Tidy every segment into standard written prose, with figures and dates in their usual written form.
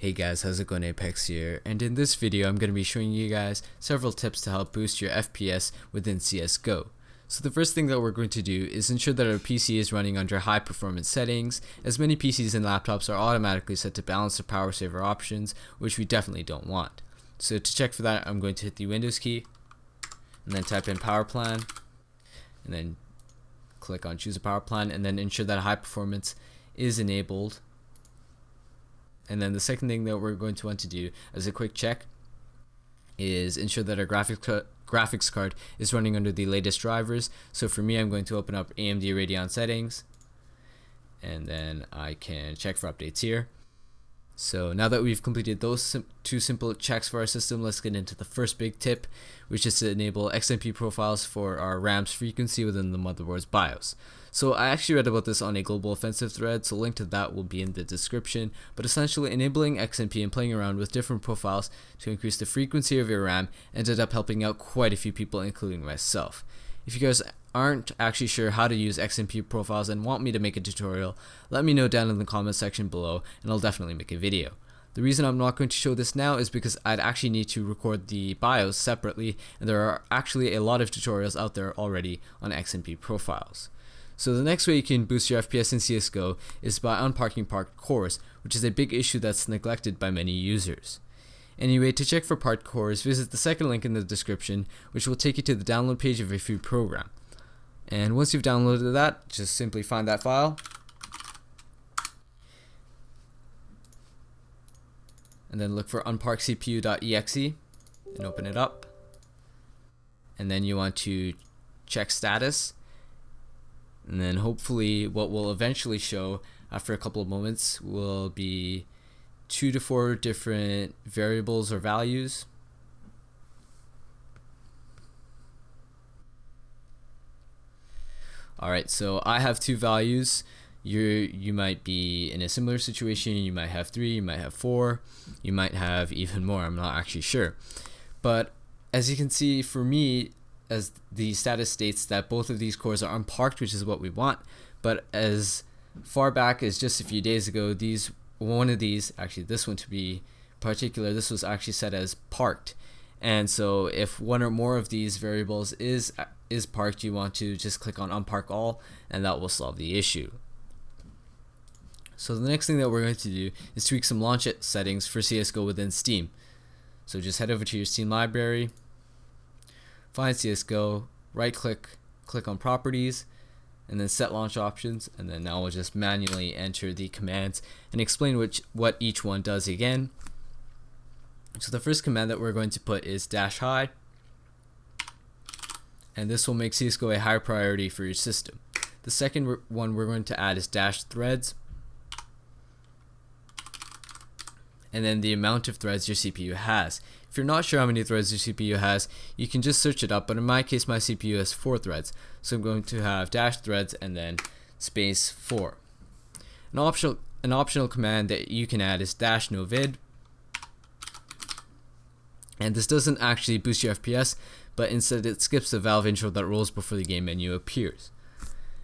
Hey guys, how's it going? Apex here, and in this video I'm going to be showing you guys several tips to help boost your FPS within CSGO. So the first thing that we're going to do is ensure that our PC is running under high performance settings, as many PCs and laptops are automatically set to balance their power saver options, which we definitely don't want. So to check for that, I'm going to hit the Windows key, and then type in power plan, and then click on choose a power plan, and then ensure that high performance is enabled. And then the second thing that we're going to want to do as a quick check is ensure that our graphics card is running under the latest drivers. So for me, I'm going to open up AMD Radeon settings, and then I can check for updates here. So now that we've completed those two simple checks for our system, let's get into the first big tip, which is to enable XMP profiles for our RAM's frequency within the motherboard's BIOS. So I actually read about this on a global offensive thread, so link to that will be in the description. But essentially, enabling XMP and playing around with different profiles to increase the frequency of your RAM ended up helping out quite a few people, including myself. If you guys aren't actually sure how to use XMP profiles and want me to make a tutorial, let me know down in the comment section below, and I'll definitely make a video. The reason I'm not going to show this now is because I'd actually need to record the BIOS separately, and there are actually a lot of tutorials out there already on XMP profiles. So the next way you can boost your FPS in CSGO is by unparking parked cores, which is a big issue that's neglected by many users. Anyway, to check for parked cores, visit the second link in the description, which will take you to the download page of a free program. And once you've downloaded that, just simply find that file, and then look for unparkedcpu.exe and open it up. And then you want to check status, and then hopefully what will eventually show after a couple of moments will be 2 to 4 different variables or values. Alright, so I have 2 values. You might be in a similar situation. You might have 3, you might have 4, you might have even more. I'm not actually sure. But as you can see, for me, as the status states that both of these cores are unparked, which is what we want. But as far back as just a few days ago, one of these, actually this one to be particular, this was actually set as parked. And so if one or more of these variables is parked, you want to just click on unpark all, and that will solve the issue. So the next thing that we're going to do is tweak some launch settings for CSGO within Steam. So just head over to your Steam library, find CSGO, right click on properties, and then set launch options, and then now we'll just manually enter the commands and explain what each one does again. So the first command that we're going to put is -high, and this will make CSGO a higher priority for your system. The second one we're going to add is -threads, and then the amount of threads your CPU has. If you're not sure how many threads your CPU has, you can just search it up, but in my case my CPU has 4 threads, so I'm going to have -threads and then space 4. An optional command that you can add is -novid, and this doesn't actually boost your FPS, but instead it skips the Valve intro that rolls before the game menu appears.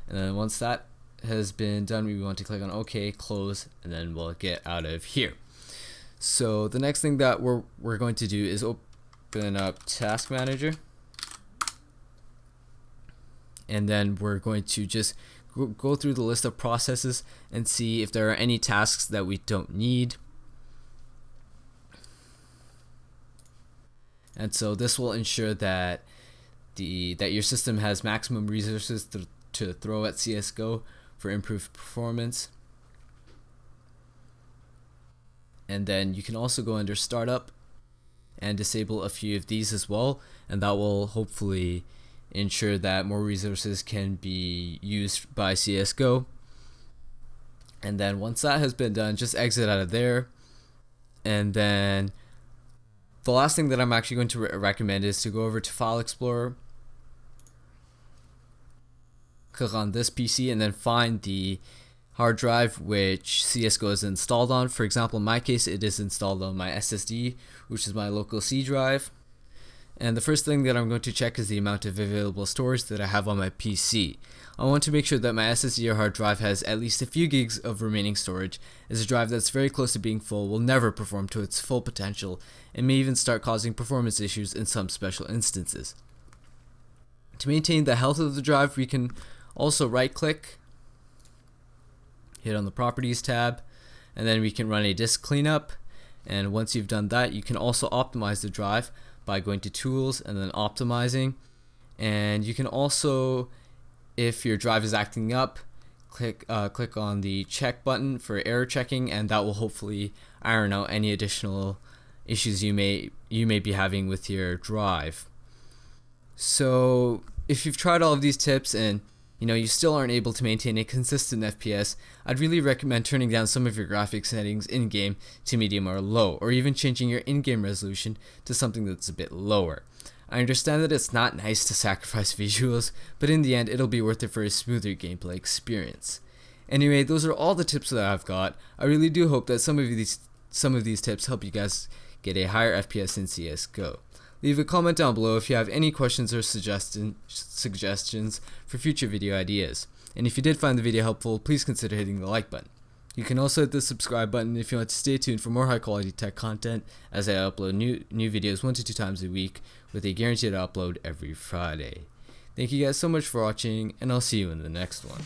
And then once that has been done, we want to click on OK, close, and then we'll get out of here. So the next thing that we're going to do is open up Task Manager, and then we're going to just go through the list of processes and see if there are any tasks that we don't need. And so this will ensure that your system has maximum resources to throw at CSGO for improved performance. And then you can also go under startup and disable a few of these as well, and that will hopefully ensure that more resources can be used by CSGO. And then once that has been done, just exit out of there. And then the last thing that I'm actually going to recommend is to go over to File Explorer, click on this PC, and then find the hard drive which CSGO is installed on. For example, in my case, it is installed on my SSD, which is my local C drive. And the first thing that I'm going to check is the amount of available storage that I have on my PC. I want to make sure that my SSD or hard drive has at least a few gigs of remaining storage, as a drive that's very close to being full will never perform to its full potential and may even start causing performance issues in some special instances. To maintain the health of the drive, we can also right click, hit on the Properties tab, and then we can run a disk cleanup. And once you've done that, you can also optimize the drive by going to Tools and then Optimizing. And you can also, if your drive is acting up, click on the check button for error checking, and that will hopefully iron out any additional issues you may be having with your drive. So if you've tried all of these tips and you still aren't able to maintain a consistent FPS, I'd really recommend turning down some of your graphics settings in-game to medium or low, or even changing your in-game resolution to something that's a bit lower. I understand that it's not nice to sacrifice visuals, but in the end it'll be worth it for a smoother gameplay experience. Anyway, those are all the tips that I've got. I really do hope that some of these tips help you guys get a higher FPS in CSGO. Leave a comment down below if you have any questions or suggestions for future video ideas. And if you did find the video helpful, please consider hitting the like button. You can also hit the subscribe button if you want to stay tuned for more high quality tech content, as I upload new videos 1 to 2 times a week with a guaranteed upload every Friday. Thank you guys so much for watching, and I'll see you in the next one.